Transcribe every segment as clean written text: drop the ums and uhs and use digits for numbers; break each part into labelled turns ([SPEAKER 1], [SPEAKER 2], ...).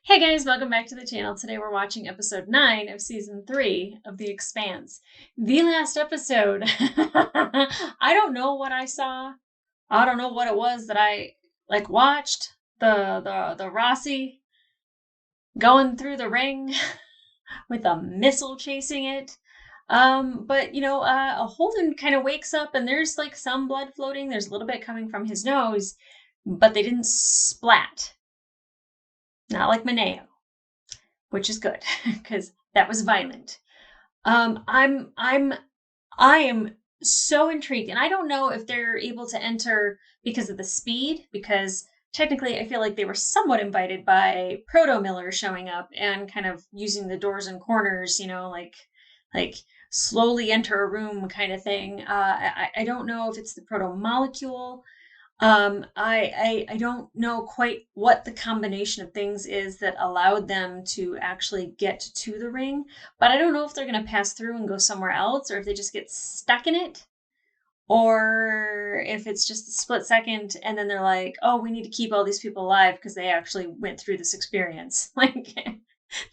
[SPEAKER 1] Hey guys, welcome back to the channel. Today we're watching episode 9 of season 3 of The Expanse. The last episode. I don't know what I saw. I don't know what it was that I watched. The Roci going through the ring with a missile chasing it. But Holden kind of wakes up and there's like some blood floating. There's a little bit coming from his nose, but they didn't splat. Not like Mineo, which is good because that was violent. I am so intrigued, and I don't know if they're able to enter because of the speed. Because technically, I feel like they were somewhat invited by Proto Miller showing up and kind of using the doors and corners, like slowly enter a room kind of thing. I don't know if it's the proto molecule. I don't know quite what the combination of things is that allowed them to actually get to the ring, but I don't know if they're going to pass through and go somewhere else, or if they just get stuck in it, or if it's just a split second and then they're like, oh, we need to keep all these people alive because they actually went through this experience.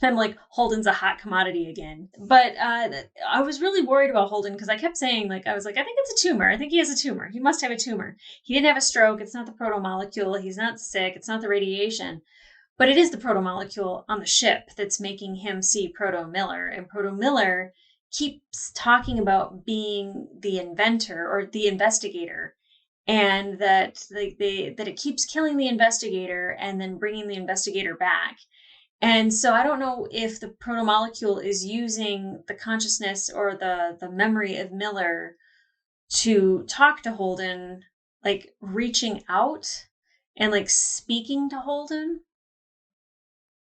[SPEAKER 1] Then like Holden's a hot commodity again. But I was really worried about Holden because I kept saying, I was like, I think it's a tumor. I think he has a tumor. He must have a tumor. He didn't have a stroke. It's not the proto-molecule. He's not sick. It's not the radiation. But it is the proto-molecule on the ship that's making him see Proto Miller. And Proto Miller keeps talking about being the inventor or the investigator, and that that it keeps killing the investigator and then bringing the investigator back. And so I don't know if the proto-molecule is using the consciousness or the memory of Miller to talk to Holden, like reaching out and like speaking to Holden.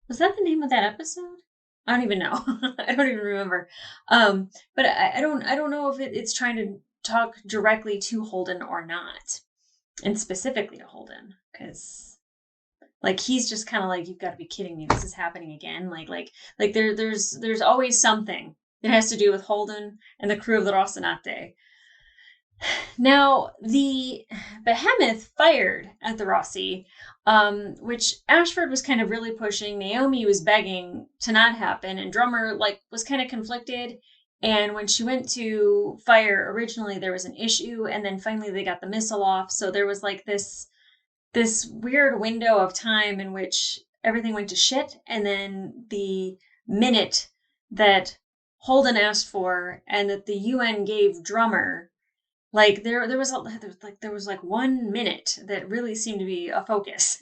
[SPEAKER 1] Was that the name of that episode? I don't even know. I don't even remember. But I don't know if it's trying to talk directly to Holden or not, and specifically to Holden, because he's just kind of like, you've got to be kidding me, this is happening again. There's always something that has to do with Holden and the crew of the Rocinante. Now the behemoth fired at the Roci, which Ashford was kind of really pushing. Naomi was begging to not happen, and Drummer was kind of conflicted. And when she went to fire originally, there was an issue, and then finally they got the missile off. So there was like this weird window of time in which everything went to shit, and then the minute that Holden asked for and that the UN gave Drummer, there was 1 minute that really seemed to be a focus.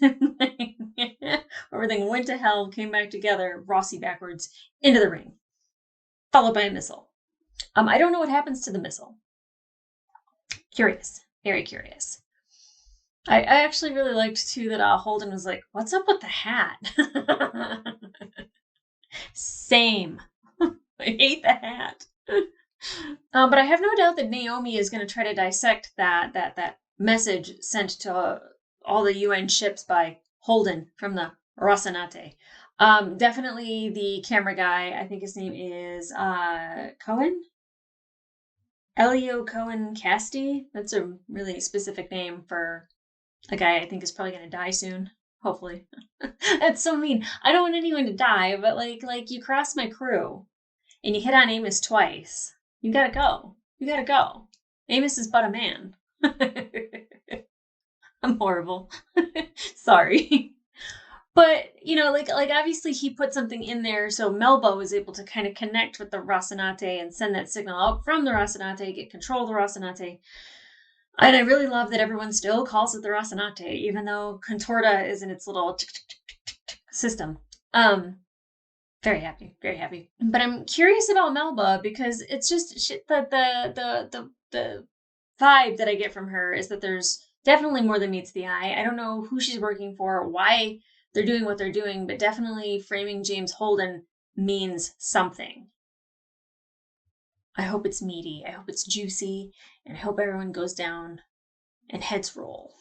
[SPEAKER 1] Everything went to hell, came back together, Roci backwards into the ring, followed by a missile. I don't know what happens to the missile. Curious, very curious. I actually really liked too that Holden was like, what's up with the hat? Same. I hate the hat. But I have no doubt that Naomi is going to try to dissect that message sent to all the UN ships by Holden from the Rocinante. Definitely the camera guy, I think his name is Cohen? Elio Cohen Casti. That's a really specific name for a guy I think is probably going to die soon. Hopefully. That's so mean. I don't want anyone to die, but like you cross my crew and you hit on Amos twice. You gotta go. You gotta go. Amos is but a man. I'm horrible. Sorry. But, obviously he put something in there so Melba was able to kind of connect with the Rocinante and send that signal out from the Rocinante, get control of the Rocinante. And I really love that everyone still calls it the Rocinante, even though Contorta is in its little system. Very happy, very happy. But I'm curious about Melba because it's just the vibe that I get from her is that there's definitely more than meets the eye. I don't know who she's working for, why they're doing what they're doing, but definitely framing James Holden means something. I hope it's meaty. I hope it's juicy. And I hope everyone goes down and heads roll.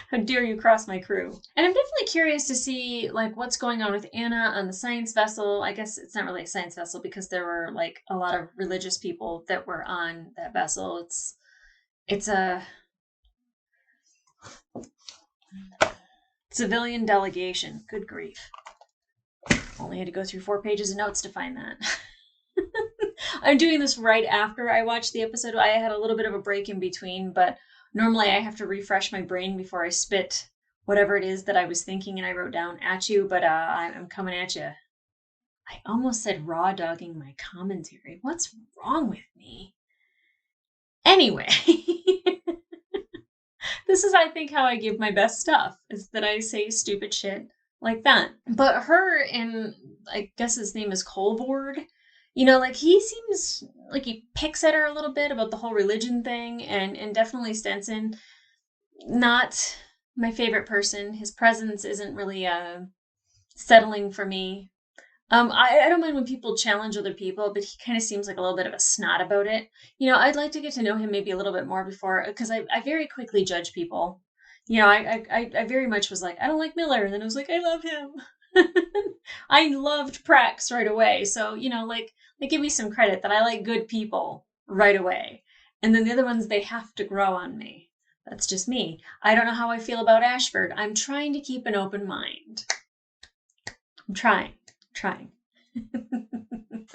[SPEAKER 1] How dare you cross my crew? And I'm definitely curious to see what's going on with Anna on the science vessel. I guess it's not really a science vessel because there were a lot of religious people that were on that vessel. It's a Civilian delegation. Good grief. Only had to go through 4 pages of notes to find that. I'm doing this right after I watched the episode. I had a little bit of a break in between, but normally I have to refresh my brain before I spit whatever it is that I was thinking and I wrote down at you, but I'm coming at you. I almost said raw dogging my commentary. What's wrong with me? Anyway, this is, I think, how I give my best stuff, is that I say stupid shit like that. But her and, I guess his name is Colvord, you know, like he seems like he picks at her a little bit about the whole religion thing, and definitely Stenson, not my favorite person. His presence isn't really settling for me. I don't mind when people challenge other people, but he kind of seems like a little bit of a snot about it. You know, I'd like to get to know him maybe a little bit more before, because I very quickly judge people. You know, I very much was like, I don't like Miller, and then I was like, I love him. I loved Prax right away. So, you know, like, they give me some credit that I like good people right away. And then the other ones, they have to grow on me. That's just me. I don't know how I feel about Ashford. I'm trying to keep an open mind. I'm trying.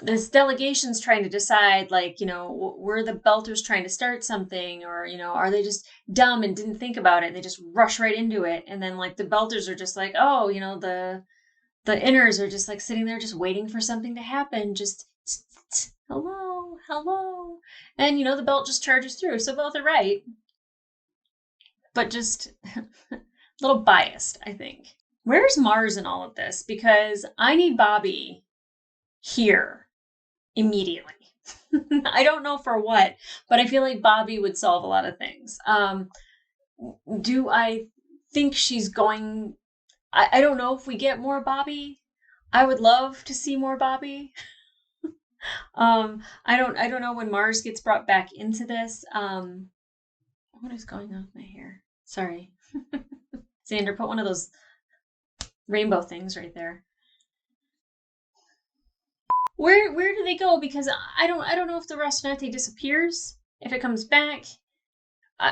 [SPEAKER 1] This delegation's trying to decide, like, you know, were the Belters trying to start something, or, you know, are they just dumb and didn't think about it and they just rush right into it? And then, like, the Belters are just like, oh, you know, the inners are just like sitting there just waiting for something to happen, just hello, and, you know, the belt just charges through. So both are right, but just a little biased, I think. Where's Mars in all of this? Because I need Bobby here immediately. I don't know for what, but I feel like Bobby would solve a lot of things. Do I think she's going... I don't know if we get more Bobby. I would love to see more Bobby. I don't know when Mars gets brought back into this. What is going on with my hair? Sorry. Xander, put one of those rainbow things right there. Where do they go? Because I don't know if the Rocinante disappears, if it comes back.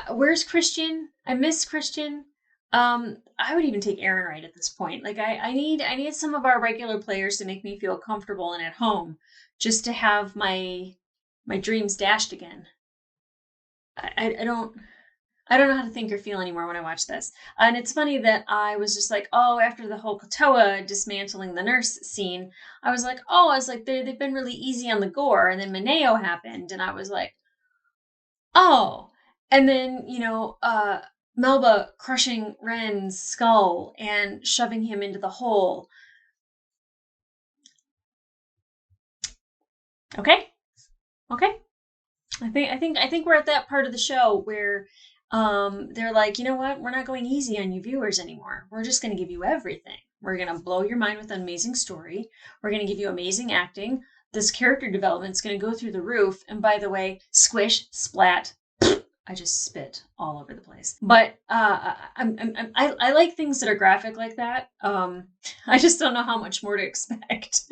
[SPEAKER 1] Where's Christian? I miss Christian. I would even take Aaron right at this point. Like, I need some of our regular players to make me feel comfortable and at home, just to have my dreams dashed again. I don't know how to think or feel anymore when I watch this. And it's funny that I was just like, oh, after the whole Kotoa dismantling the nurse scene, I was like, they've been really easy on the gore. And then Mineo happened, and I was like, oh. And then, you know, Melba crushing Ren's skull and shoving him into the hole. Okay. I think we're at that part of the show where they're like, you know what? We're not going easy on you viewers anymore. We're just going to give you everything. We're going to blow your mind with an amazing story. We're going to give you amazing acting. This character development's going to go through the roof. And by the way, squish, splat. I just spit all over the place. But I like things that are graphic like that. I just don't know how much more to expect.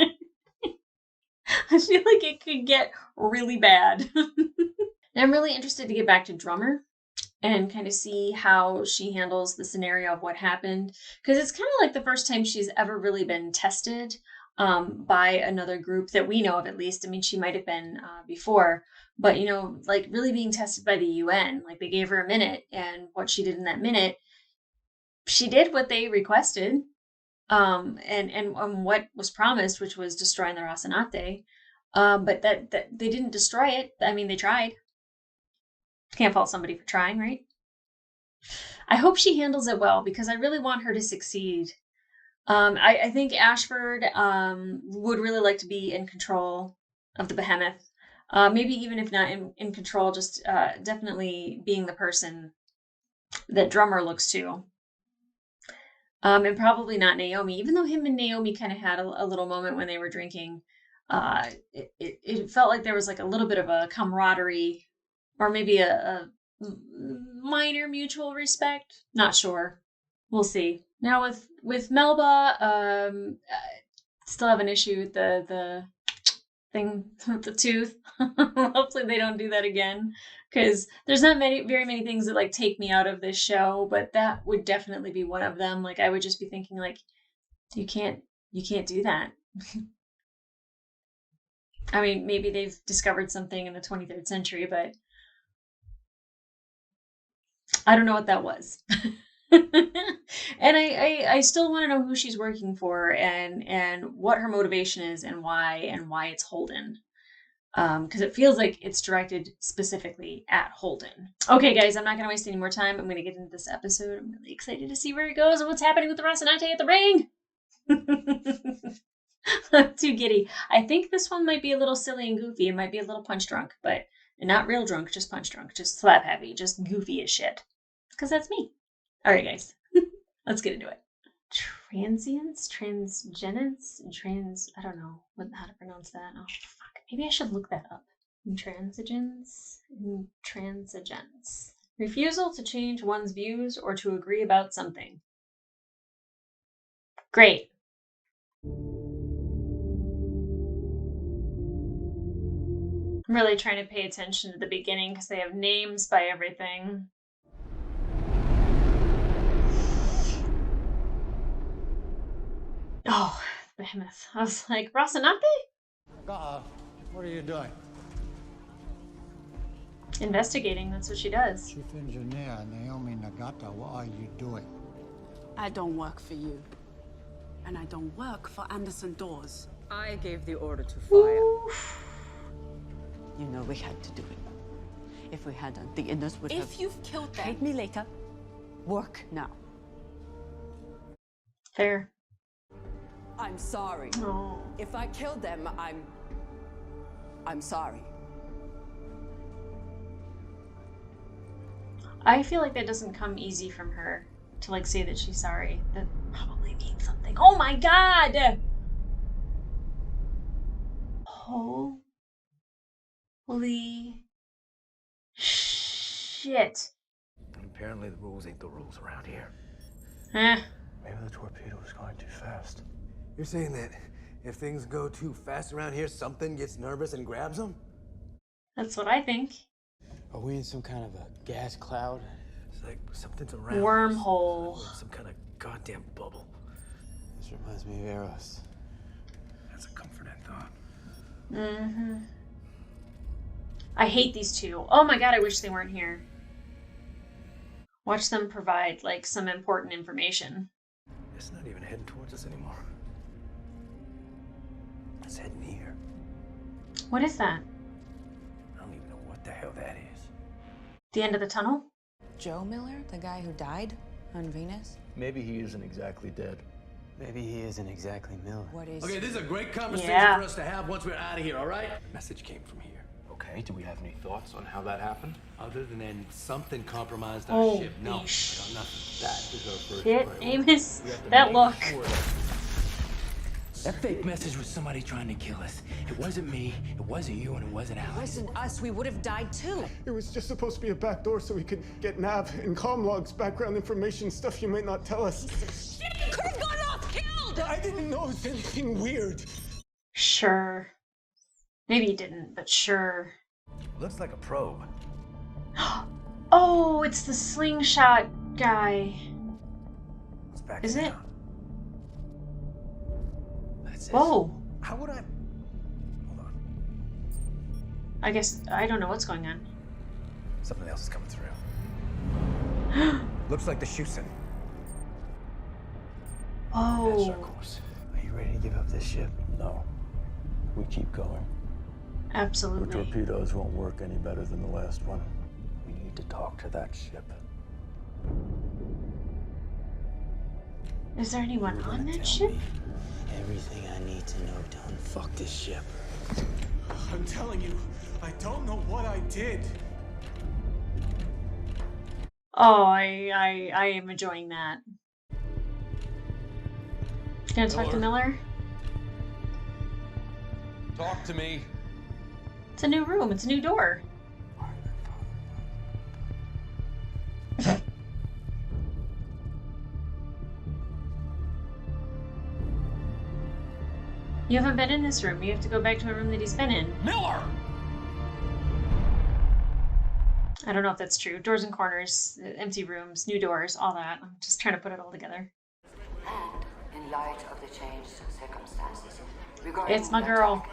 [SPEAKER 1] I feel like it could get really bad. And I'm really interested to get back to Drummer and kind of see how she handles the scenario of what happened. Because it's kind of like the first time she's ever really been tested by another group that we know of, at least. I mean, she might have been before. But, you know, like really being tested by the UN, like they gave her a minute, and what she did in that minute, she did what they requested, and what was promised, which was destroying the Rocinante. But that they didn't destroy it. I mean, they tried. Can't fault somebody for trying, right? I hope she handles it well, because I really want her to succeed. I think Ashford would really like to be in control of the behemoth. Maybe even if not in control, just definitely being the person that Drummer looks to. And probably not Naomi, even though him and Naomi kind of had a little moment when they were drinking. It felt like there was like a little bit of a camaraderie, or maybe a minor mutual respect. Not sure. We'll see. Now with Melba, still have an issue with the thing with the tooth. Hopefully they don't do that again, because there's not very many things that like take me out of this show, but that would definitely be one of them. Like I would just be thinking like, you can't do that. I mean, maybe they've discovered something in the 23rd century, but I don't know what that was. And I still want to know who she's working for and what her motivation is and why it's Holden. Because it feels like it's directed specifically at Holden. Okay, guys, I'm not going to waste any more time. I'm going to get into this episode. I'm really excited to see where it goes and what's happening with the Rocinante at the ring. I'm too giddy. I think this one might be a little silly and goofy. It might be a little punch drunk, but not real drunk, just punch drunk, just slap heavy, just goofy as shit. Because that's me. All right, guys, let's get into it. Transience, transgenence, I don't know how to pronounce that. Oh, fuck. Maybe I should look that up. Intransigence. Refusal to change one's views or to agree about something. Great. I'm really trying to pay attention to the beginning because they have names by everything. Oh, behemoth. I was like, Rocinante?
[SPEAKER 2] What are you doing?
[SPEAKER 1] Investigating, that's what she does.
[SPEAKER 2] Chief Engineer Naomi Nagata, what are you doing?
[SPEAKER 3] I don't work for you. And I don't work for Anderson Doors.
[SPEAKER 4] I gave the order to fire.
[SPEAKER 1] Oof.
[SPEAKER 4] You know we had to do it. If we hadn't, the Inners would have...
[SPEAKER 3] If you've killed them...
[SPEAKER 4] Paid me later. Work now.
[SPEAKER 1] Fair.
[SPEAKER 5] I'm sorry.
[SPEAKER 1] Oh.
[SPEAKER 5] If I killed them, I'm sorry.
[SPEAKER 1] I feel like that doesn't come easy from her to like say that she's sorry. That probably means something. Oh my god! Holy shit.
[SPEAKER 6] Apparently the rules ain't the rules around here.
[SPEAKER 1] Eh.
[SPEAKER 6] Maybe the torpedo was going too fast.
[SPEAKER 7] You're saying that if things go too fast around here, something gets nervous and grabs them?
[SPEAKER 1] That's what I think.
[SPEAKER 8] Are we in some kind of a gas cloud?
[SPEAKER 7] It's like something's around
[SPEAKER 1] Wormhole.
[SPEAKER 7] us. Some kind of goddamn bubble.
[SPEAKER 8] This reminds me of Eros.
[SPEAKER 6] That's a comforting thought.
[SPEAKER 1] Mm-hmm. I hate these two. Oh my god, I wish they weren't here. Watch them provide, like, some important information.
[SPEAKER 7] It's not even heading towards us anymore. It's heading here.
[SPEAKER 1] What is that?
[SPEAKER 7] I don't even know what the hell that is.
[SPEAKER 1] The end of the tunnel?
[SPEAKER 9] Joe Miller, the guy who died on Venus?
[SPEAKER 6] Maybe he isn't exactly dead.
[SPEAKER 8] Maybe he isn't exactly Miller.
[SPEAKER 9] What is...
[SPEAKER 7] Okay, this is a great conversation
[SPEAKER 1] Yeah.
[SPEAKER 7] for us to have once we're out of here, all right? The message came from here.
[SPEAKER 6] Okay, do we have any thoughts on how that happened?
[SPEAKER 7] Other than something compromised our
[SPEAKER 1] Holy
[SPEAKER 7] ship. No, I got
[SPEAKER 1] shit.
[SPEAKER 7] nothing. That is our first
[SPEAKER 1] Shit,
[SPEAKER 7] priority.
[SPEAKER 1] Amos.
[SPEAKER 7] We have to
[SPEAKER 1] That
[SPEAKER 7] make
[SPEAKER 1] look.
[SPEAKER 7] sure that fake message was somebody trying to kill us. It wasn't me, it wasn't you, and it wasn't
[SPEAKER 5] It
[SPEAKER 7] Alex.
[SPEAKER 5] wasn't us, we would have died too.
[SPEAKER 10] It was just supposed to be a back door so we could get nav and comm logs, background information, stuff you might not tell us.
[SPEAKER 5] Shit, you could have gone off killed!
[SPEAKER 10] I didn't know it was anything weird.
[SPEAKER 1] Sure. Maybe you didn't, but sure.
[SPEAKER 7] Looks like a probe.
[SPEAKER 1] Oh, it's the slingshot guy.
[SPEAKER 7] Let's back
[SPEAKER 1] Is it?
[SPEAKER 7] down. That's it.
[SPEAKER 1] Whoa.
[SPEAKER 7] How would I... Hold on.
[SPEAKER 1] I guess I don't know what's going on.
[SPEAKER 7] Something else is coming through. Looks like the Shusen. That's our
[SPEAKER 1] Oh,
[SPEAKER 7] course.
[SPEAKER 6] Are you ready to give up this ship? No. We keep going. The
[SPEAKER 1] absolutely.
[SPEAKER 6] torpedoes won't work any better than the last one. We need to talk to that ship.
[SPEAKER 1] Is there anyone
[SPEAKER 8] You're
[SPEAKER 1] on
[SPEAKER 8] gonna
[SPEAKER 1] that
[SPEAKER 8] tell
[SPEAKER 1] ship?
[SPEAKER 8] me everything I need to know to unfuck this ship.
[SPEAKER 10] I'm telling you, I don't know what I did.
[SPEAKER 1] Oh, I am enjoying that. Gonna talk to Miller?
[SPEAKER 11] Talk to me.
[SPEAKER 1] It's a new room. It's a new door. You haven't been in this room. You have to go back to a room that he's been in.
[SPEAKER 7] Miller!
[SPEAKER 1] I don't know if that's true. Doors and corners, empty rooms, new doors, all that. I'm just trying to put it all together.
[SPEAKER 11] And in light of the changed circumstances regarding
[SPEAKER 1] It's my girl.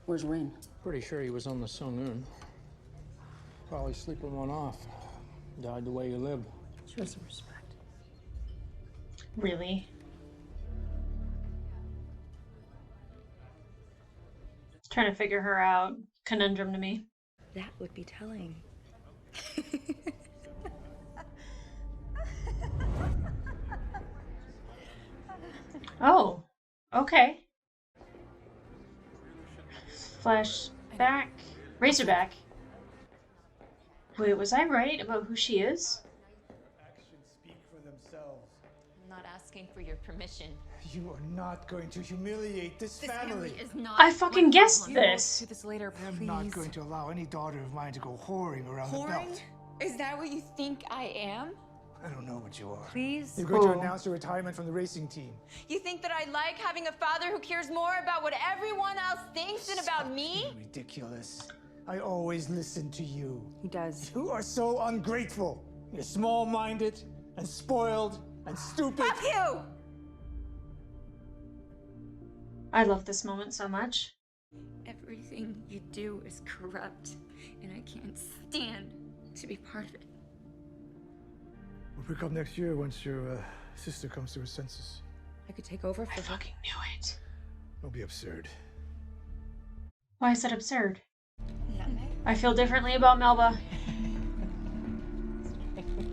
[SPEAKER 3] Where's Rin?
[SPEAKER 6] Pretty sure he was on the Sung-Un. Probably sleeping one off. Died the way you live.
[SPEAKER 3] Show some respect.
[SPEAKER 1] Really? Trying to figure her out. Conundrum to me.
[SPEAKER 9] That would be telling.
[SPEAKER 1] Oh, okay. Flashback. Razorback. Wait, was I right about who she is?
[SPEAKER 10] Actions speak for themselves.
[SPEAKER 12] I'm not asking for your permission.
[SPEAKER 10] You are not going to humiliate this family.
[SPEAKER 12] Is not
[SPEAKER 1] I fucking guessed
[SPEAKER 9] Do
[SPEAKER 1] this.
[SPEAKER 9] this later,
[SPEAKER 10] I'm
[SPEAKER 9] please.
[SPEAKER 10] not going to allow any daughter of mine to go whoring around the belt.
[SPEAKER 12] Is that what you think I am?
[SPEAKER 10] I don't know what you are.
[SPEAKER 9] Please.
[SPEAKER 10] You're going
[SPEAKER 1] Oh.
[SPEAKER 10] to announce your retirement from the racing team.
[SPEAKER 12] You think that I like having a father who cares more about what everyone else thinks than about me?
[SPEAKER 10] Stop being ridiculous. I always listen to you.
[SPEAKER 9] He does.
[SPEAKER 10] You are so ungrateful. You're small-minded and spoiled and stupid.
[SPEAKER 12] Fuck you!
[SPEAKER 1] I love this moment so much.
[SPEAKER 12] Everything you do is corrupt, and I can't stand to be part of it.
[SPEAKER 10] We'll pick up next year once your sister comes to her senses.
[SPEAKER 9] I could take over for
[SPEAKER 1] I
[SPEAKER 9] her.
[SPEAKER 1] fucking knew it.
[SPEAKER 10] Don't be absurd.
[SPEAKER 1] Why is that absurd? I feel differently about Melba.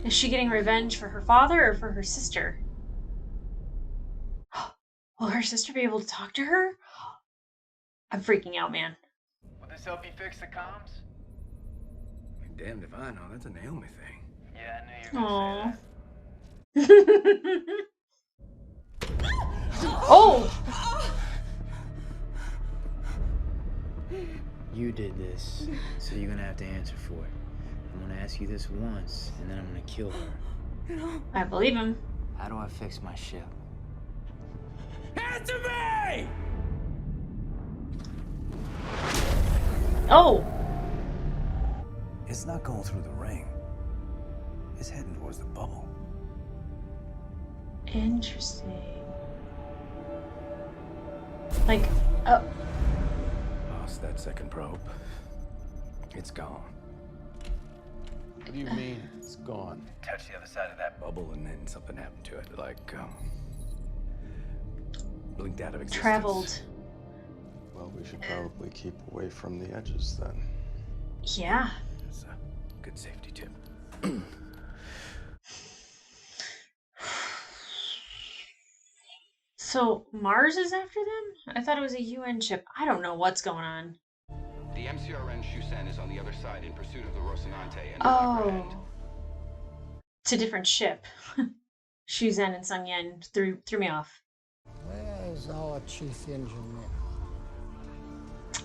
[SPEAKER 1] Is she getting revenge for her father or for her sister? Will her sister be able to talk to her? I'm freaking out, man.
[SPEAKER 7] Will this help you fix the comms?
[SPEAKER 6] I mean, damned if I know. That's a Naomi thing.
[SPEAKER 7] Yeah, I knew you were gonna say that.
[SPEAKER 1] Oh!
[SPEAKER 8] You did this, so you're gonna have to answer for it. I'm gonna ask you this once, and then I'm gonna kill her.
[SPEAKER 1] I believe him.
[SPEAKER 8] How do I fix my ship?
[SPEAKER 7] Answer me!
[SPEAKER 1] Oh!
[SPEAKER 6] It's not going through the ring. It's heading towards the bubble.
[SPEAKER 1] Interesting. Like,
[SPEAKER 6] Lost that second probe. It's gone.
[SPEAKER 13] What do you mean, it's gone?
[SPEAKER 6] Touched the other side of that bubble, and then something happened to it. Like, blinked out of existence.
[SPEAKER 1] traveled.
[SPEAKER 13] Well, we should probably keep away from the edges then.
[SPEAKER 1] Yeah.
[SPEAKER 6] It's a good safety tip.
[SPEAKER 1] So Mars is after them? I thought it was a UN ship. I don't know what's going on.
[SPEAKER 14] The MCRN Shusen is on the other side in pursuit of the Rocinante and the
[SPEAKER 1] Oh. It's a different ship. Shuzen and Sung Yen threw me off.
[SPEAKER 2] Where's our chief engineer?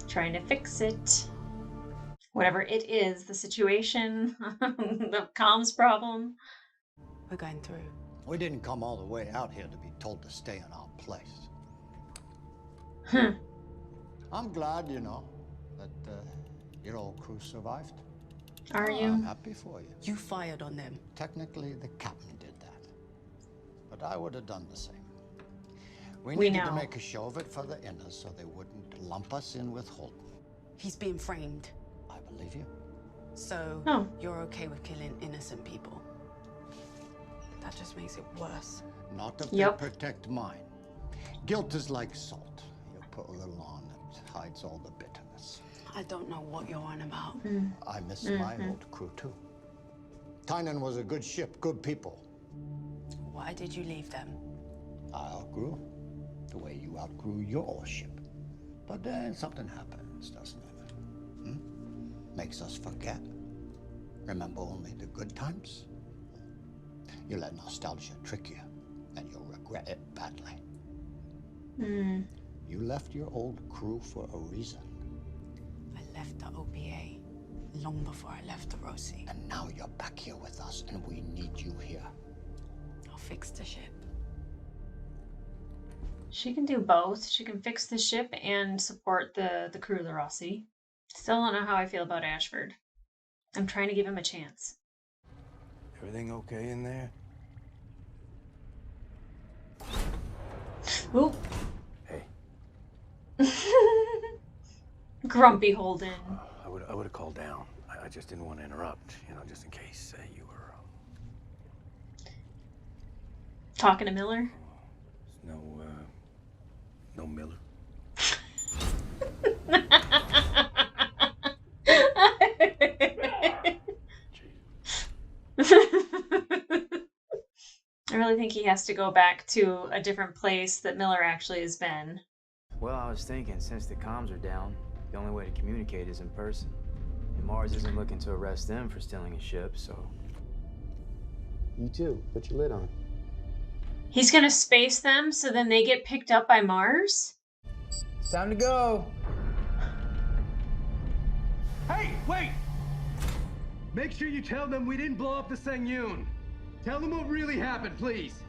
[SPEAKER 1] Trying to fix it. Whatever it is, the situation, the comms problem.
[SPEAKER 3] We're going through.
[SPEAKER 2] We didn't come all the way out here to be told to stay in our place. I'm glad, you know, that your old crew survived.
[SPEAKER 1] Are you?
[SPEAKER 2] I'm happy for you.
[SPEAKER 3] You fired on them.
[SPEAKER 2] Technically, the captain did that. But I would have done the same. We
[SPEAKER 1] We
[SPEAKER 2] needed to
[SPEAKER 1] know.
[SPEAKER 2] make a show of it for the inners so they wouldn't lump us in with Holden.
[SPEAKER 3] He's being framed.
[SPEAKER 2] I believe you.
[SPEAKER 3] So,
[SPEAKER 1] Oh.
[SPEAKER 3] you're okay with killing innocent people? That just makes it worse.
[SPEAKER 2] Not if
[SPEAKER 1] Yep.
[SPEAKER 2] they protect mine. Guilt is like salt. You put a little on, it hides all the bitterness.
[SPEAKER 3] I don't know what you're on about.
[SPEAKER 2] I miss my old crew too. Tynan was a good ship, good people.
[SPEAKER 3] Why did you leave them?
[SPEAKER 2] I outgrew the way you outgrew your ship. But then something happens, doesn't it? Makes us forget. Remember only the good times? You let nostalgia trick you, and you'll regret it badly. You left your old crew for a reason.
[SPEAKER 3] I left the OPA long before I left the Roci.
[SPEAKER 2] And now you're back here with us, and we need you here.
[SPEAKER 3] I'll fix the ship.
[SPEAKER 1] She can do both. She can fix the ship and support the crew of the Roci. Still don't know how I feel about Ashford. I'm trying to give him a chance.
[SPEAKER 13] Everything okay in there?
[SPEAKER 1] Oop.
[SPEAKER 13] Hey.
[SPEAKER 1] Grumpy Holden.
[SPEAKER 13] I would have called down. I just didn't want to interrupt, you know, just in case you were...
[SPEAKER 1] Talking to Miller?
[SPEAKER 13] No Miller.
[SPEAKER 1] I really think he has to go back to a different place that Miller actually has been.
[SPEAKER 8] Well, I was thinking, since the comms are down, the only way to communicate is in person. And Mars isn't looking to arrest them for stealing a ship, so...
[SPEAKER 15] You too. Put your lid on.
[SPEAKER 1] He's gonna space them so then they get picked up by Mars?
[SPEAKER 8] It's time to go!
[SPEAKER 16] Hey, wait! Make sure you tell them we didn't blow up the Sangyun. Tell them what really happened, please.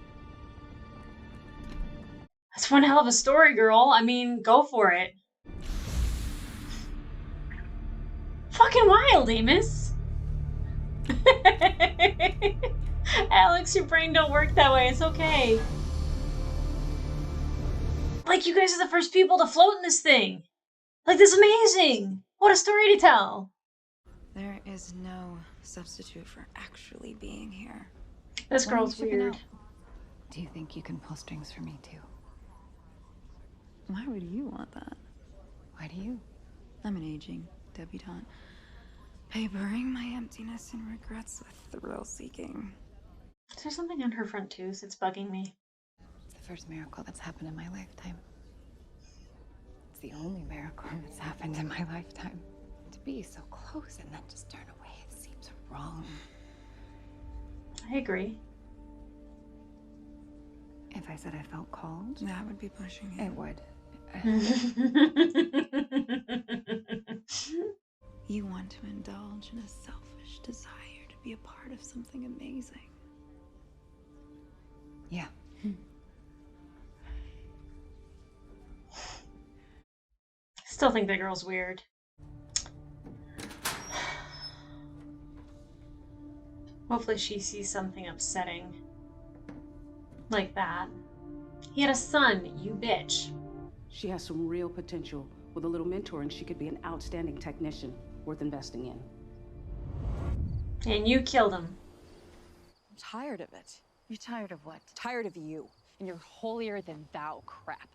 [SPEAKER 1] That's one hell of a story, girl. I mean, go for it. Fucking wild, Amos. Alex, your brain don't work that way. It's okay. Like, you guys are the first people to float in this thing. Like, this is amazing. What a story to tell.
[SPEAKER 12] There is no substitute for actually being here.
[SPEAKER 1] This girl's
[SPEAKER 12] Why are you
[SPEAKER 1] weird.
[SPEAKER 12] chicken out? Do you think you can pull strings for me too? Why would you want that? Why do you? I'm an aging debutante, papering my emptiness and regrets with thrill-seeking.
[SPEAKER 1] Is there something on her front tooth that's bugging me?
[SPEAKER 12] It's the first miracle that's happened in my lifetime. It's the only miracle that's happened in my lifetime. To be so close and then just turn away, it seems wrong.
[SPEAKER 1] I agree.
[SPEAKER 12] If I said I felt called, that would be pushing it. It would. You want to indulge in a selfish desire to be a part of something amazing. Yeah.
[SPEAKER 1] Still think that girl's weird. Hopefully she sees something upsetting. Like that. He had a son, you bitch.
[SPEAKER 17] She has some real potential. With a little mentoring, she could be an outstanding technician worth investing in.
[SPEAKER 1] And you killed him.
[SPEAKER 18] I'm tired of it.
[SPEAKER 12] You're tired of what?
[SPEAKER 18] Tired of you and your holier-than-thou crap.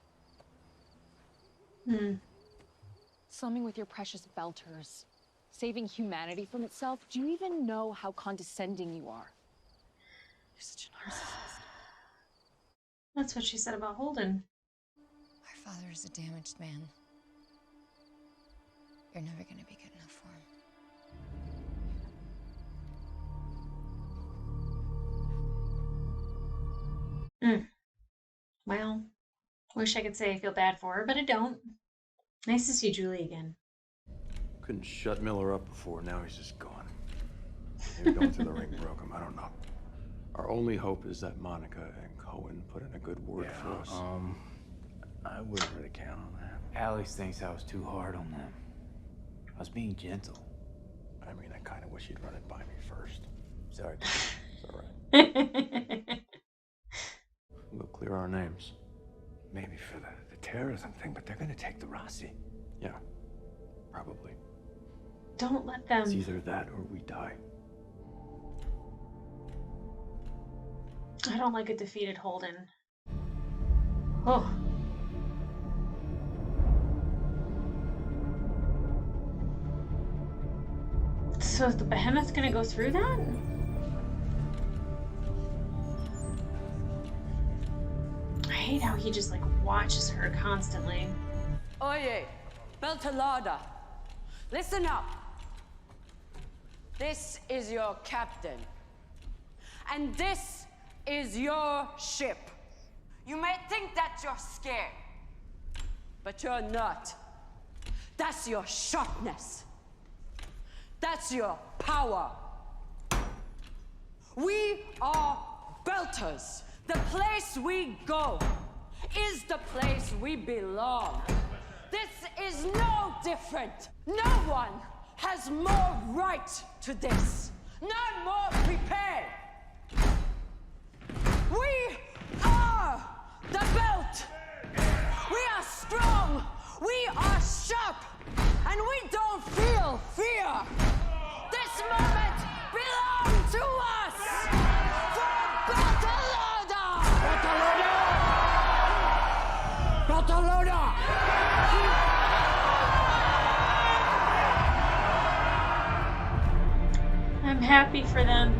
[SPEAKER 18] Slumming with your precious belters. Saving humanity from itself. Do you even know how condescending you are? You're such a narcissist.
[SPEAKER 1] That's what she said about Holden.
[SPEAKER 12] Our father is a damaged man. You're never gonna be good enough for him.
[SPEAKER 1] Well, wish I could say I feel bad for her, but I don't. Nice to see Julie again.
[SPEAKER 13] Couldn't shut Miller up before, now he's just gone. Maybe going through the ring broke him, I don't know. Our only hope is that Monica and Cohen put in a good word for us.
[SPEAKER 8] I wouldn't really count on that. Alex thinks I was too hard on them. I was being gentle.
[SPEAKER 13] I mean, I kind of wish you'd run it by me first. Sorry, it's all right. We'll clear our names.
[SPEAKER 7] Maybe for the terrorism thing, but they're gonna take the Roci.
[SPEAKER 13] Yeah, probably.
[SPEAKER 1] Don't let them.
[SPEAKER 13] It's either that or we die.
[SPEAKER 1] I don't like a defeated Holden. Oh. So is the behemoth gonna go through that? I hate how he just like watches her constantly.
[SPEAKER 5] Oye, Beltalada, listen up. This is your captain. And this is your ship. You may think that you're scared, but you're not. That's your sharpness. That's your power. We are Belters. The place we go is the place we belong. This is no different. No one has more right to this. None more prepared. We are the belt. We are strong. We are sharp. And we don't feel fear. This moment belongs to us. For Bartolona!
[SPEAKER 7] Bartolona!
[SPEAKER 1] I'm happy for them.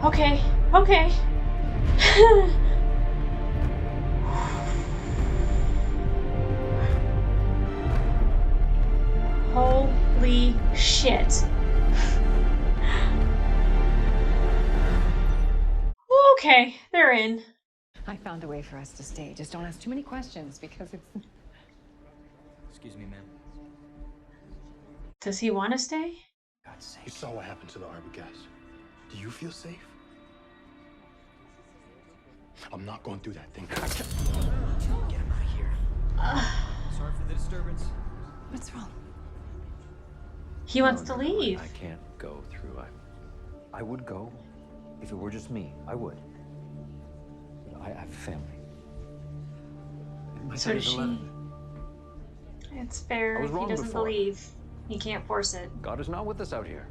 [SPEAKER 1] Okay, okay. Holy shit. Okay, they're in.
[SPEAKER 18] I found a way for us to stay. Just don't ask too many questions because it's...
[SPEAKER 7] Excuse me, ma'am.
[SPEAKER 1] Does he want to stay?
[SPEAKER 10] God's sake. You saw what happened to the Arbor gas. Do you feel safe? I'm not going through that thing.
[SPEAKER 7] Get him out of here. Sorry for the disturbance.
[SPEAKER 12] What's wrong?
[SPEAKER 1] He wants to leave.
[SPEAKER 13] I can't go through. I would go if it were just me. I would. But I have a family.
[SPEAKER 1] So does she. It's fair.
[SPEAKER 13] I was
[SPEAKER 1] If he
[SPEAKER 13] wrong
[SPEAKER 1] doesn't
[SPEAKER 13] before.
[SPEAKER 1] believe, he can't force it.
[SPEAKER 13] God is not with us out here.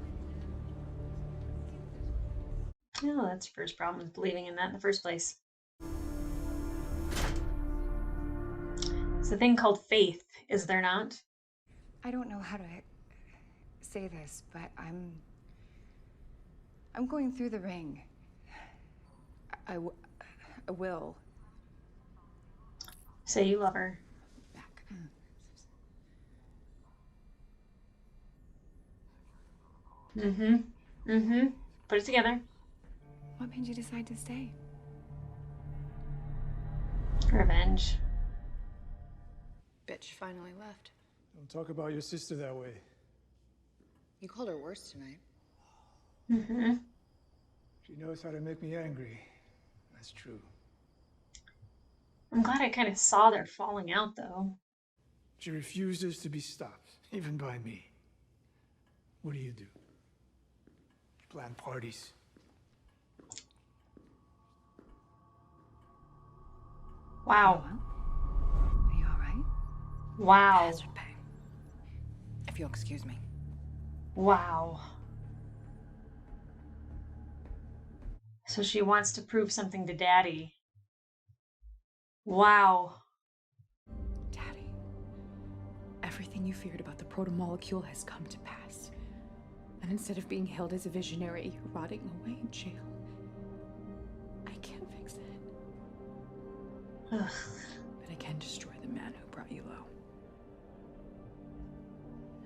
[SPEAKER 1] Oh, that's your first problem, is believing in that in the first place. It's a thing called faith, is there not?
[SPEAKER 12] I don't know how to say this, but I'm going through the ring. I will.
[SPEAKER 1] Say you love her.
[SPEAKER 12] Back.
[SPEAKER 1] Put it together.
[SPEAKER 12] What made you decide to stay?
[SPEAKER 1] Revenge.
[SPEAKER 9] Bitch finally left.
[SPEAKER 6] Don't talk about your sister that way.
[SPEAKER 9] You called her worse tonight.
[SPEAKER 6] She knows how to make me angry. That's true.
[SPEAKER 1] I'm glad I kind of saw their falling out, though.
[SPEAKER 6] She refuses to be stopped, even by me. What do? You plan parties.
[SPEAKER 1] Wow.
[SPEAKER 12] Are you all right?
[SPEAKER 1] Wow.
[SPEAKER 9] Hazard pay. If you'll excuse me.
[SPEAKER 1] Wow. So she wants to prove something to Daddy. Wow.
[SPEAKER 9] Daddy, everything you feared about the proto-molecule has come to pass. And instead of being held as a visionary, you're rotting away in jail. I can't fix it.
[SPEAKER 1] Ugh.
[SPEAKER 9] But I can destroy the man who brought you low.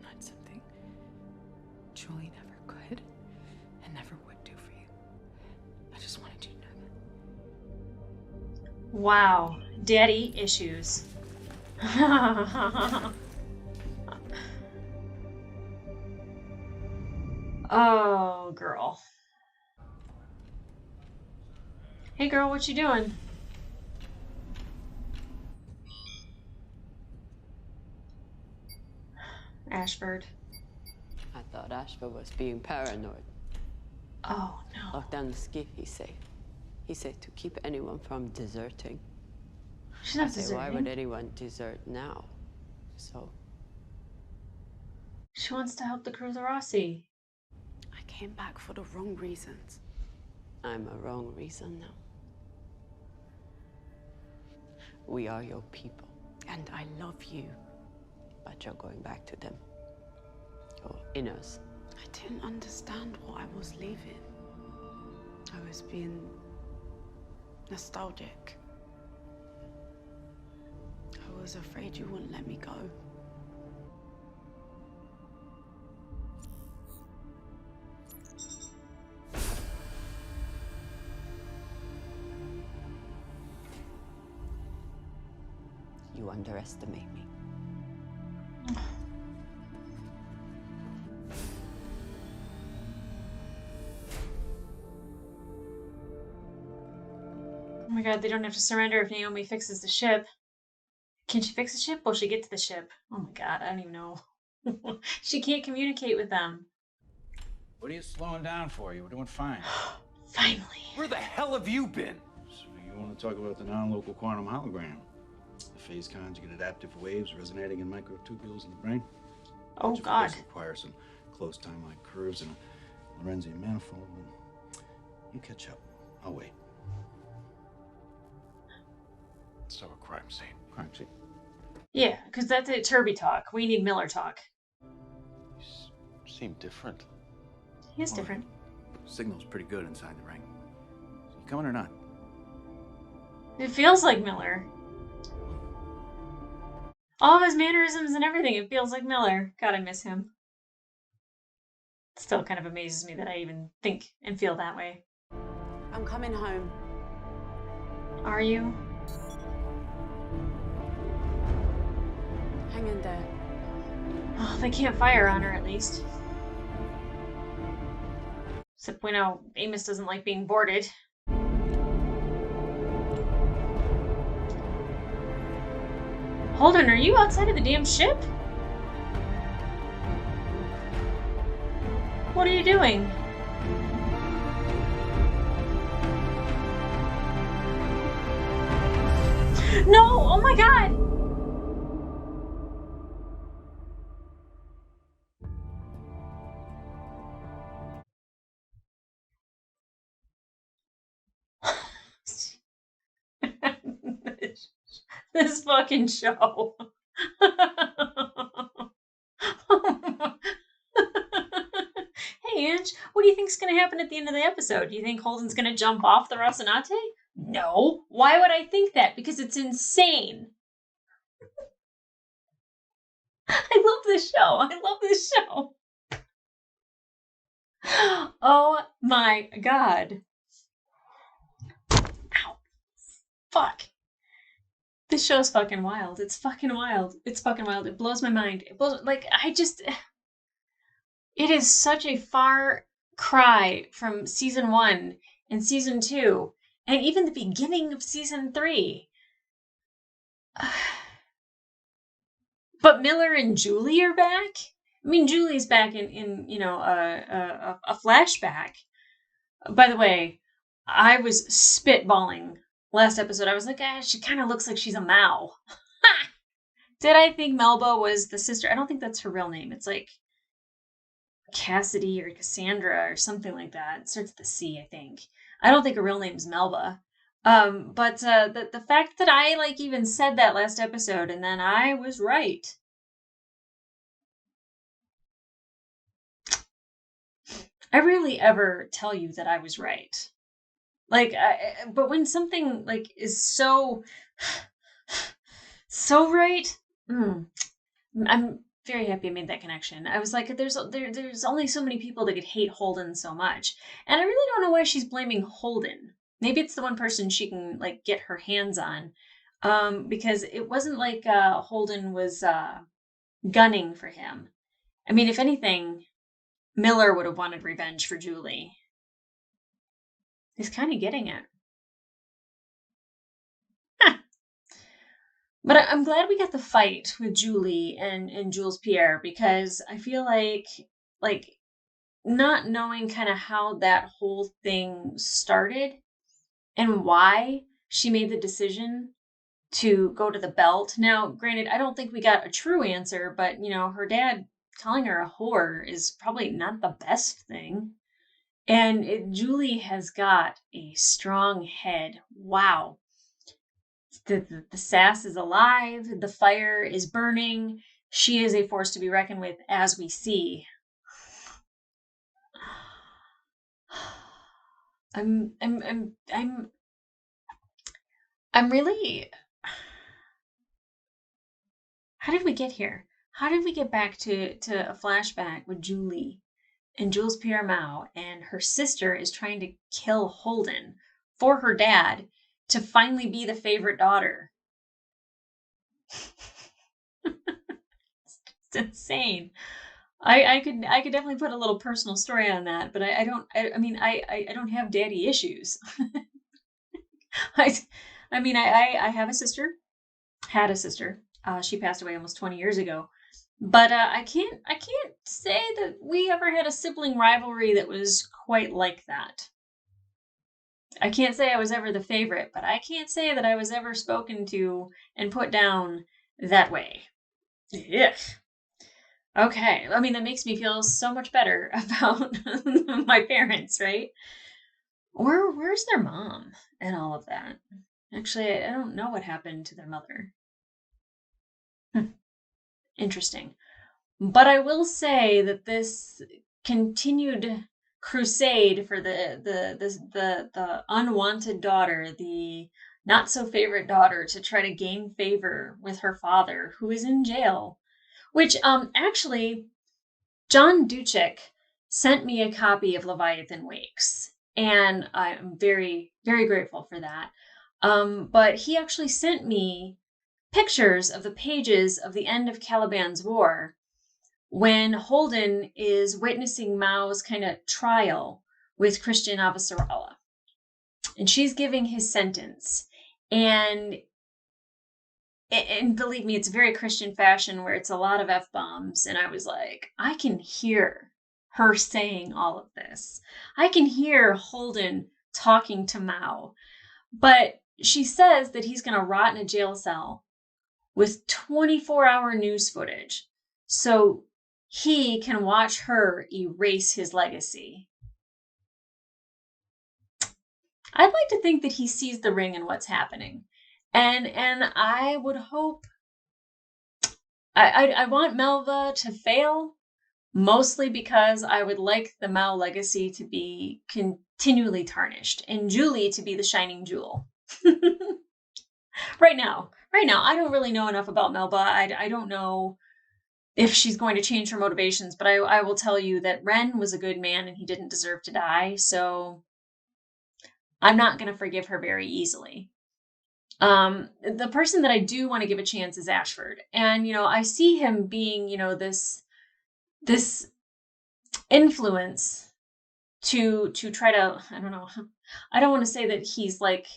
[SPEAKER 9] Not something Julie never could and never would do for you. I just wanted you to know that.
[SPEAKER 1] Wow. Daddy issues. Oh, girl. Hey, girl, what you doing? Ashford.
[SPEAKER 5] I thought Ashford was being paranoid.
[SPEAKER 1] Oh, no.
[SPEAKER 5] Lock down the skiff, he said. He said to keep anyone from deserting.
[SPEAKER 1] She's not
[SPEAKER 5] I say, why
[SPEAKER 1] deserting.
[SPEAKER 5] would anyone desert now? So,
[SPEAKER 1] She wants to help the crew of the Roci.
[SPEAKER 17] I came back for the wrong reasons.
[SPEAKER 5] I'm a wrong reason now. We are your people.
[SPEAKER 17] And I love you.
[SPEAKER 5] But you're going back to them. Your inners.
[SPEAKER 17] I didn't understand what I was leaving. I was being nostalgic. I was afraid you wouldn't let me go.
[SPEAKER 5] You underestimate me.
[SPEAKER 1] Oh my god, they don't have to surrender if Naomi fixes the ship. Can she fix the ship? Will she get to the ship? Oh my god, I don't even know. She can't communicate with them.
[SPEAKER 19] What are you slowing down for? You were doing fine.
[SPEAKER 1] Finally.
[SPEAKER 13] Where the hell have you been?
[SPEAKER 19] So you want to talk about the non-local quantum hologram? The phase conjugate adaptive waves resonating in microtubules in the brain?
[SPEAKER 1] Oh
[SPEAKER 19] which, of
[SPEAKER 1] god.
[SPEAKER 19] course, require some close time-like curves and a Lorentzian manifold. You catch up. I'll wait.
[SPEAKER 13] So a crime scene.
[SPEAKER 19] Crime scene.
[SPEAKER 1] Yeah, because that's it. Turby talk. We need Miller talk.
[SPEAKER 13] You seem different.
[SPEAKER 1] He is different.
[SPEAKER 19] Signal's pretty good inside the ring. So you coming or not?
[SPEAKER 1] It feels like Miller. All of his mannerisms and everything, it feels like Miller. God, I miss him. It still kind of amazes me that I even think and feel that way.
[SPEAKER 3] I'm coming home.
[SPEAKER 1] Are you?
[SPEAKER 3] Hang in there.
[SPEAKER 1] Oh, they can't fire on her at least. Except we know Amos doesn't like being boarded. Holden, are you outside of the damn ship? What are you doing? No! Oh my god! This fucking show. Hey, Ange, what do you think's gonna happen at the end of the episode? Do you think Holden's gonna jump off the Rocinante? No. Why would I think that? Because it's insane. I love this show. I love this show. Oh my god. Ow. Fuck. This show's fucking wild. It's fucking wild. It's fucking wild. It blows my mind. It blows, like, it is such a far cry from season 1 and season 2 and even the beginning of season 3. But Miller and Julie are back. I mean, Julie's back in you know, a flashback. By the way, I was spitballing last episode. I was like, she kind of looks like she's a Mao. Did I think Melba was the sister? I don't think that's her real name. It's like Cassidy or Cassandra or something like that. It starts with a C, I think. I don't think her real name is Melba. But the fact that I like even said that last episode and then I was right. I rarely ever tell you that I was right. Like, but when something like is so right, I'm very happy I made that connection. I was like, there's only so many people that could hate Holden so much, and I really don't know why she's blaming Holden. Maybe it's the one person she can like get her hands on, because it wasn't like Holden was gunning for him. I mean, if anything, Miller would have wanted revenge for Julie. He's kind of getting it. But I'm glad we got the fight with Julie and Jules Pierre, because I feel like not knowing kind of how that whole thing started and why she made the decision to go to the belt. Now, granted, I don't think we got a true answer, but you know, her dad calling her a whore is probably not the best thing. And Julie has got a strong head. Wow. The sass is alive. The fire is burning. She is a force to be reckoned with, as we see. I'm really. How did we get here? How did we get back to a flashback with Julie and Jules Pierre Mao, and her sister is trying to kill Holden for her dad to finally be the favorite daughter? It's insane. I could definitely put a little personal story on that, but I don't have daddy issues. I mean, I have a sister, had a sister. She passed away almost 20 years ago. But I can't say that we ever had a sibling rivalry that was quite like that. I can't say I was ever the favorite, but I can't say that I was ever spoken to and put down that way. Yeah. Okay. I mean, that makes me feel so much better about my parents, right? Or where's their mom and all of that? Actually, I don't know what happened to their mother. Interesting. But I will say that this continued crusade for the unwanted daughter, the not so favorite daughter, to try to gain favor with her father, who is in jail. Which actually, John Duchek sent me a copy of Leviathan Wakes, and I'm very, very grateful for that. But he actually sent me pictures of the pages of the end of Caliban's War, when Holden is witnessing Mao's kind of trial with Christian Avasarala. And she's giving his sentence. And believe me, it's very Christian fashion where it's a lot of F-bombs. And I was like, I can hear her saying all of this. I can hear Holden talking to Mao. But she says that he's going to rot in a jail cell with 24-hour news footage. So he can watch her erase his legacy. I'd like to think that he sees the ring and what's happening. And I would hope, I want Melva to fail, mostly because I would like the Mao legacy to be continually tarnished and Julie to be the shining jewel. Right now, I don't really know enough about Melba. I don't know if she's going to change her motivations, but I will tell you that Ren was a good man and he didn't deserve to die, so I'm not going to forgive her very easily. The person that I do want to give a chance is Ashford. And, I see him being, this influence to try to, I don't know, I don't want to say that he's like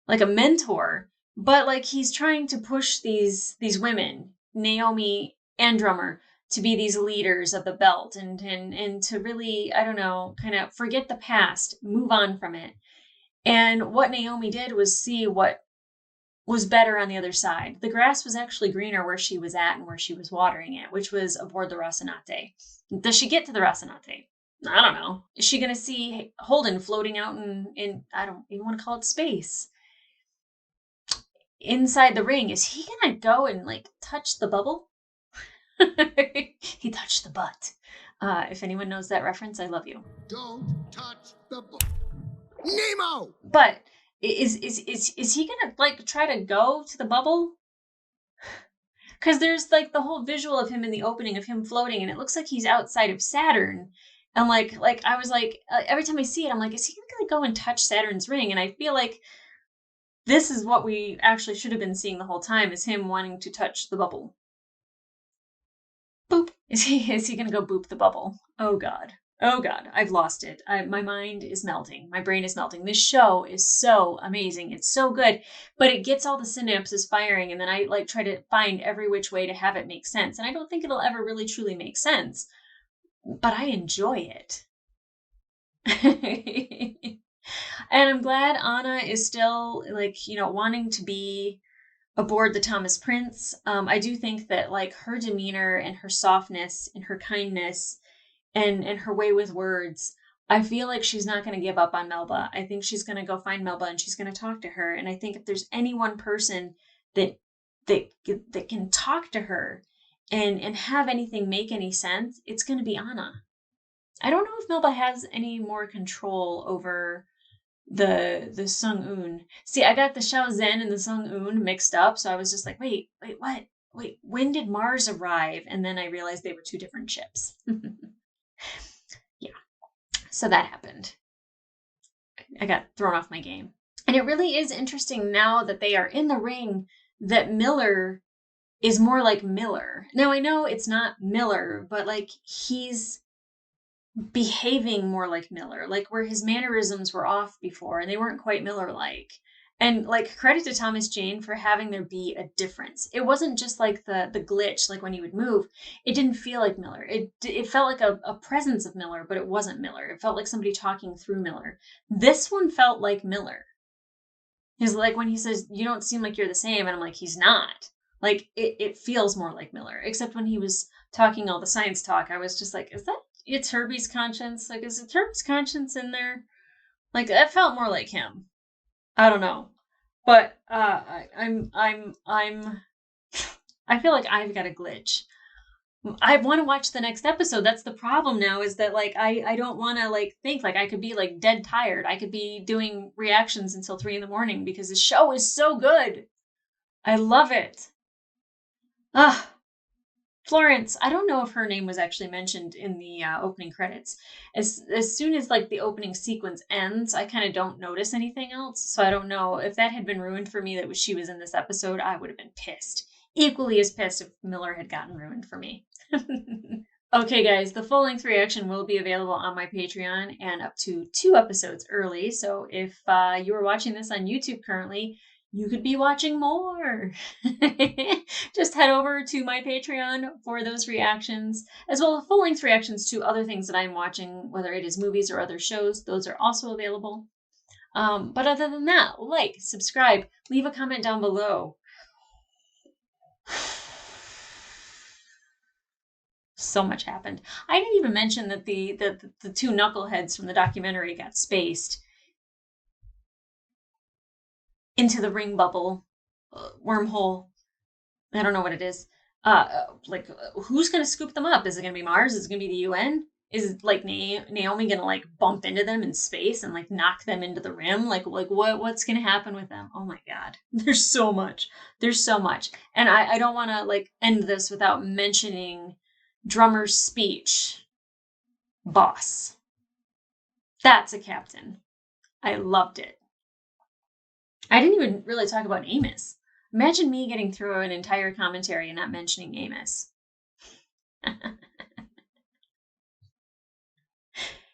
[SPEAKER 1] a mentor, but like he's trying to push these women, Naomi and Drummer, to be these leaders of the belt and to really, I don't know, kind of forget the past, move on from it. And what Naomi did was see what was better on the other side. The grass was actually greener where she was at and where she was watering it, which was aboard the Rocinante. Does she get to the Rocinante? I don't know. Is she going to see Holden floating out in, I don't even want to call it space, inside the ring? Is he going to go and like touch the bubble? He touched the butt. If anyone knows that reference, I love you.
[SPEAKER 20] Don't touch the Nemo!
[SPEAKER 1] But is he gonna like try to go to the bubble? Because there's like the whole visual of him in the opening of him floating, and it looks like he's outside of Saturn. And like I was like, every time I see it, I'm like, is he gonna go and touch Saturn's ring? And I feel like this is what we actually should have been seeing the whole time, is him wanting to touch the bubble. Boop. Is he gonna go boop the bubble? Oh God. Oh God, I've lost it. My mind is melting. My brain is melting. This show is so amazing. It's so good, but it gets all the synapses firing, and then I like try to find every which way to have it make sense. And I don't think it'll ever really truly make sense, but I enjoy it. And I'm glad Anna is still like, wanting to be aboard the Thomas Prince. I do think that like her demeanor and her softness and her kindness and her way with words, I feel like she's not going to give up on Melba. I think she's going to go find Melba and she's going to talk to her. And I think if there's any one person that can talk to her and have anything make any sense, it's going to be Anna. I don't know if Melba has any more control over the Sung-un. See, I got the Shao Zhen and the Sung-un mixed up, so I was just like, wait, what? Wait, when did Mars arrive? And then I realized they were two different ships. Yeah. So that happened. I got thrown off my game. And it really is interesting now that they are in the ring that Miller is more like Miller. Now I know it's not Miller, but like he's behaving more like Miller, like where his mannerisms were off before and they weren't quite Miller-like. And like credit to Thomas Jane for having there be a difference. It wasn't just like the glitch, like when he would move. It didn't feel like Miller. It felt like a presence of Miller, but it wasn't Miller. It felt like somebody talking through Miller. This one felt like Miller. He's like when he says, "You don't seem like you're the same," and I'm like, he's not. Like it feels more like Miller. Except when he was talking all the science talk, I was just like, is that it's Herbie's conscience? Like, is it Herbie's conscience in there? Like that felt more like him. I don't know, but I feel like I've got a glitch. I want to watch the next episode. That's the problem now, is that like I don't want to like think like I could be like dead tired. I could be doing reactions until 3 a.m. because the show is so good. I love it. Ah, Florence. I don't know if her name was actually mentioned in the opening credits. As soon as like the opening sequence ends, I kind of don't notice anything else. So I don't know if that had been ruined for me. That she was in this episode. I would have been pissed. Equally as pissed if Miller had gotten ruined for me. Okay, guys, the full-length reaction will be available on my Patreon and up to 2 episodes early. So if you are watching this on YouTube currently, you could be watching more. Just head over to my Patreon for those reactions, as well as full-length reactions to other things that I'm watching, whether it is movies or other shows. Those are also available. But other than that, like, subscribe, leave a comment down below. So much happened. I didn't even mention that the 2 knuckleheads from the documentary got spaced into the ring bubble wormhole. I don't know what it is. Who's gonna scoop them up? Is it gonna be Mars? Is it gonna be the UN? Is like Naomi gonna like bump into them in space and like knock them into the rim? Like what's gonna happen with them? Oh my god, there's so much. There's so much, and I don't want to like end this without mentioning Drummer's speech. Boss. That's a captain. I loved it. I didn't even really talk about Amos. Imagine me getting through an entire commentary and not mentioning Amos.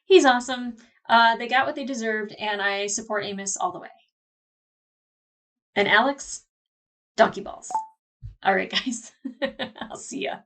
[SPEAKER 1] He's awesome. They got what they deserved, and I support Amos all the way. And Alex, donkey balls. All right, guys. I'll see ya.